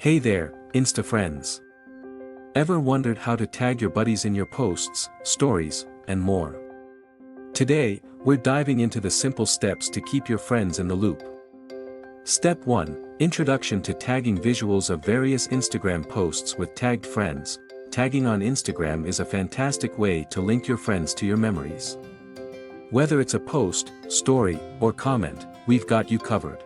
Hey there, Insta friends. Ever wondered how to tag your buddies in your posts, stories, and more? Today, we're diving into the simple steps to keep your friends in the loop. Step 1. Introduction to tagging visuals of various Instagram posts with tagged friends. Tagging on Instagram is a fantastic way to link your friends to your memories. Whether it's a post, story, or comment, we've got you covered.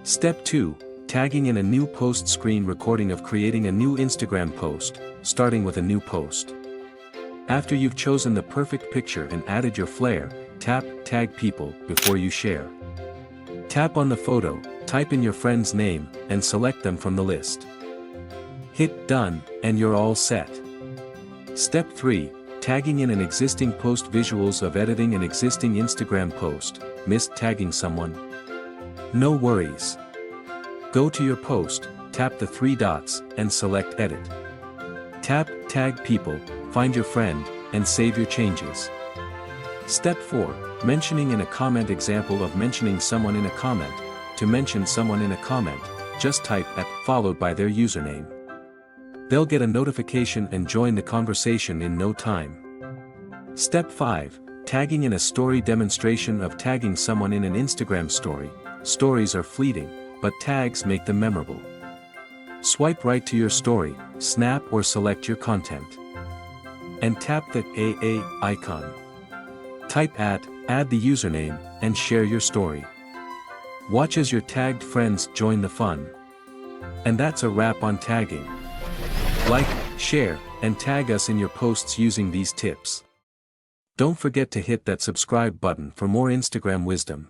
Step 2. Tagging in a new post screen recording of creating a new Instagram post, starting with a new post. After you've chosen the perfect picture and added your flair, tap Tag People before you share. Tap on the photo, type in your friend's name, and select them from the list. Hit Done, and you're all set. Step 3. Tagging in an existing post. Visuals of editing an existing Instagram post. Missed tagging someone? No worries. Go to your post, tap the three dots, and select Edit. Tap Tag People, find your friend, and save your changes. Step 4. Mentioning in a comment. Example of mentioning someone in a comment. To mention someone in a comment, just type @ followed by their username. They'll get a notification and join the conversation in no time. Step 5. Tagging in a story. Demonstration of tagging someone in an Instagram story. Stories are fleeting, but tags make them memorable. Swipe right to your story, snap or select your content. And tap the AA icon. Type add the username, and share your story. Watch as your tagged friends join the fun. And that's a wrap on tagging. Like, share, and tag us in your posts using these tips. Don't forget to hit that subscribe button for more Instagram wisdom.